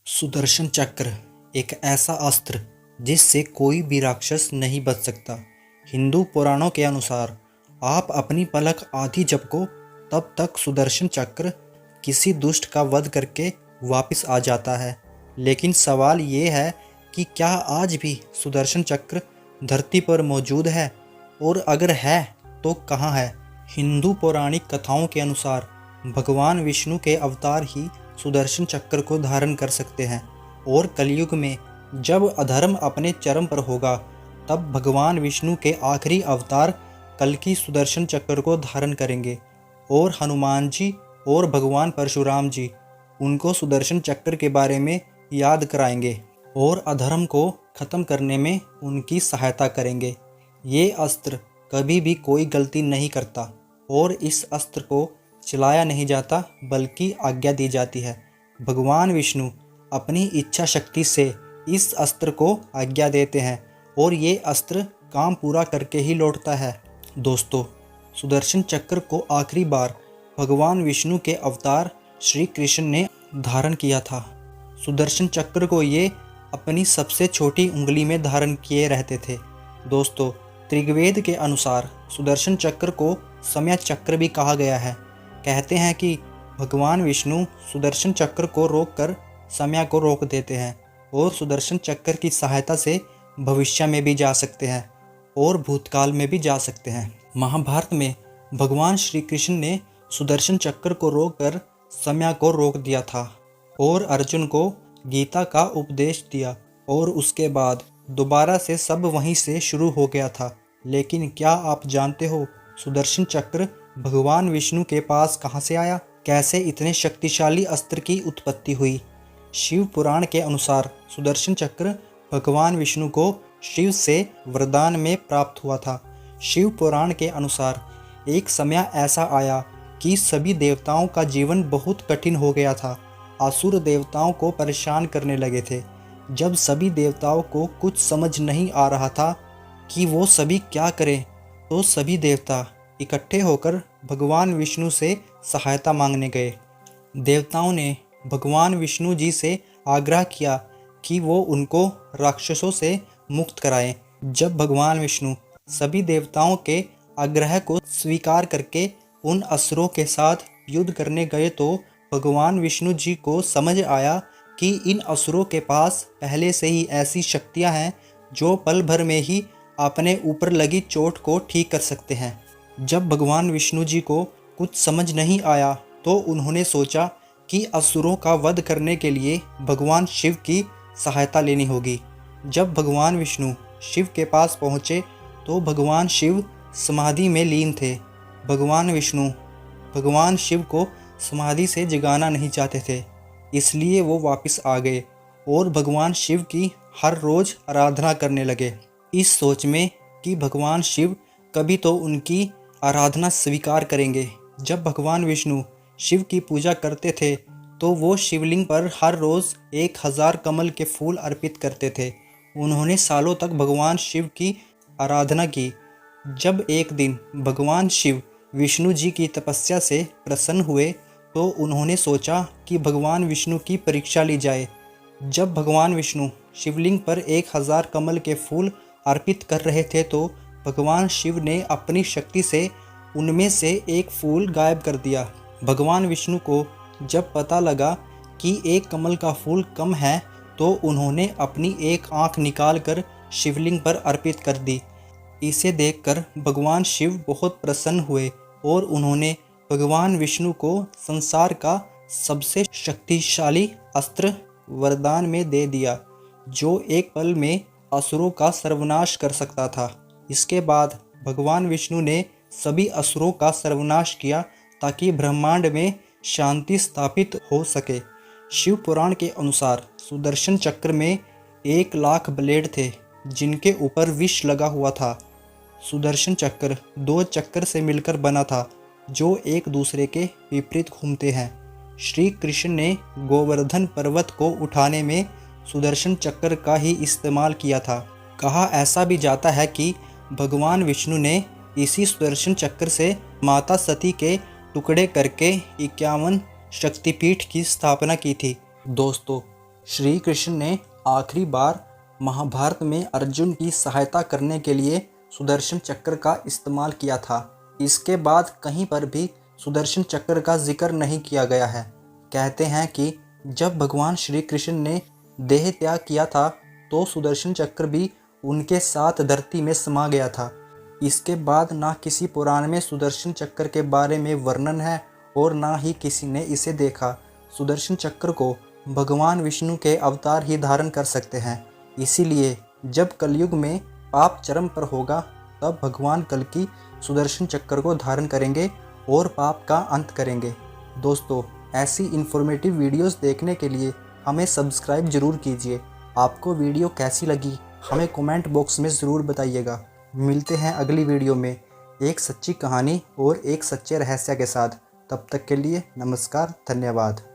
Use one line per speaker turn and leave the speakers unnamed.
सुदर्शन चक्र एक ऐसा अस्त्र जिससे कोई भी राक्षस नहीं बच सकता। हिंदू पुराणों के अनुसार आप अपनी पलक आधी झपको तब तक सुदर्शन चक्र किसी दुष्ट का वध करके वापस आ जाता है। लेकिन सवाल ये है कि क्या आज भी सुदर्शन चक्र धरती पर मौजूद है, और अगर है तो कहाँ है। हिंदू पौराणिक कथाओं के अनुसार भगवान विष्णु के अवतार ही सुदर्शन चक्र को धारण कर सकते हैं, और कलयुग में जब अधर्म अपने चरम पर होगा तब भगवान विष्णु के आखिरी अवतार कल्कि सुदर्शन चक्र को धारण करेंगे, और हनुमान जी और भगवान परशुराम जी उनको सुदर्शन चक्र के बारे में याद कराएंगे और अधर्म को ख़त्म करने में उनकी सहायता करेंगे। ये अस्त्र कभी भी कोई गलती नहीं करता, और इस अस्त्र को चलाया नहीं जाता बल्कि आज्ञा दी जाती है। भगवान विष्णु अपनी इच्छा शक्ति से इस अस्त्र को आज्ञा देते हैं, और ये अस्त्र काम पूरा करके ही लौटता है। दोस्तों, सुदर्शन चक्र को आखिरी बार भगवान विष्णु के अवतार श्री कृष्ण ने धारण किया था। सुदर्शन चक्र को ये अपनी सबसे छोटी उंगली में धारण किए रहते थे। दोस्तों, त्रिवेद के अनुसार सुदर्शन चक्र को समय चक्र भी कहा गया है। कहते हैं कि भगवान विष्णु सुदर्शन चक्र को रोककर समय को रोक देते हैं, और सुदर्शन चक्र की सहायता से भविष्य में भी जा सकते हैं और भूतकाल में भी जा सकते हैं। महाभारत में भगवान श्री कृष्ण ने सुदर्शन चक्र को रोककर समय को रोक दिया था और अर्जुन को गीता का उपदेश दिया, और उसके बाद दोबारा से सब वहीं से शुरू हो गया था। लेकिन क्या आप जानते हो सुदर्शन चक्र भगवान विष्णु के पास कहाँ से आया? कैसे इतने शक्तिशाली अस्त्र की उत्पत्ति हुई? शिव पुराण के अनुसार सुदर्शन चक्र भगवान विष्णु को शिव से वरदान में प्राप्त हुआ था। शिव पुराण के अनुसार एक समय ऐसा आया कि सभी देवताओं का जीवन बहुत कठिन हो गया था। असुर देवताओं को परेशान करने लगे थे। जब सभी देवताओं को कुछ समझ नहीं आ रहा था कि वो सभी क्या करें, तो सभी देवता इकट्ठे होकर भगवान विष्णु से सहायता मांगने गए। देवताओं ने भगवान विष्णु जी से आग्रह किया कि वो उनको राक्षसों से मुक्त कराएं। जब भगवान विष्णु सभी देवताओं के आग्रह को स्वीकार करके उन असुरों के साथ युद्ध करने गए, तो भगवान विष्णु जी को समझ आया कि इन असुरों के पास पहले से ही ऐसी शक्तियां हैं जो पल भर में ही अपने ऊपर लगी चोट को ठीक कर सकते हैं। जब भगवान विष्णु जी को कुछ समझ नहीं आया, तो उन्होंने सोचा कि असुरों का वध करने के लिए भगवान शिव की सहायता लेनी होगी। जब भगवान विष्णु शिव के पास पहुँचे, तो भगवान शिव समाधि में लीन थे। भगवान विष्णु भगवान शिव को समाधि से जगाना नहीं चाहते थे, इसलिए वो वापस आ गए और भगवान शिव की हर रोज़ आराधना करने लगे, इस सोच में कि भगवान शिव कभी तो उनकी आराधना स्वीकार करेंगे। जब भगवान विष्णु शिव की पूजा करते थे, तो वो शिवलिंग पर हर रोज़ 1000 कमल के फूल अर्पित करते थे। उन्होंने सालों तक भगवान शिव की आराधना की। जब एक दिन भगवान शिव विष्णु जी की तपस्या से प्रसन्न हुए, तो उन्होंने सोचा कि भगवान विष्णु की परीक्षा ली जाए। जब भगवान विष्णु शिवलिंग पर 1000 कमल के फूल अर्पित कर रहे थे, तो भगवान शिव ने अपनी शक्ति से उनमें से एक फूल गायब कर दिया। भगवान विष्णु को जब पता लगा कि एक कमल का फूल कम है, तो उन्होंने अपनी एक आँख निकालकर शिवलिंग पर अर्पित कर दी। इसे देखकर भगवान शिव बहुत प्रसन्न हुए, और उन्होंने भगवान विष्णु को संसार का सबसे शक्तिशाली अस्त्र वरदान में दे दिया, जो एक पल में असुरों का सर्वनाश कर सकता था। इसके बाद भगवान विष्णु ने सभी असुरों का सर्वनाश किया, ताकि ब्रह्मांड में शांति स्थापित हो सके। शिव पुराण के अनुसार सुदर्शन चक्र में 1,00,000 ब्लेड थे, जिनके ऊपर विष लगा हुआ था। सुदर्शन चक्र 2 चक्र से मिलकर बना था, जो एक दूसरे के विपरीत घूमते हैं। श्री कृष्ण ने गोवर्धन पर्वत को उठाने में सुदर्शन चक्र का ही इस्तेमाल किया था। कहा ऐसा भी जाता है कि भगवान विष्णु ने इसी सुदर्शन चक्र से माता सती के टुकड़े करके 51 शक्तिपीठ की स्थापना की थी। दोस्तों, श्री कृष्ण ने आखिरी बार महाभारत में अर्जुन की सहायता करने के लिए सुदर्शन चक्र का इस्तेमाल किया था। इसके बाद कहीं पर भी सुदर्शन चक्र का जिक्र नहीं किया गया है। कहते हैं कि जब भगवान श्री कृष्ण ने देह त्याग किया था तो सुदर्शन चक्र भी उनके साथ धरती में समा गया था। इसके बाद ना किसी पुराण में सुदर्शन चक्र के बारे में वर्णन है और ना ही किसी ने इसे देखा। सुदर्शन चक्र को भगवान विष्णु के अवतार ही धारण कर सकते हैं। इसीलिए जब कलयुग में पाप चरम पर होगा तब भगवान कल्कि सुदर्शन चक्र को धारण करेंगे और पाप का अंत करेंगे। दोस्तों, ऐसी इन्फॉर्मेटिव वीडियोस देखने के लिए हमें सब्सक्राइब जरूर कीजिए। आपको वीडियो कैसी लगी हमें कमेंट बॉक्स में ज़रूर बताइएगा। मिलते हैं अगली वीडियो में एक सच्ची कहानी और एक सच्चे रहस्य के साथ। तब तक के लिए नमस्कार, धन्यवाद।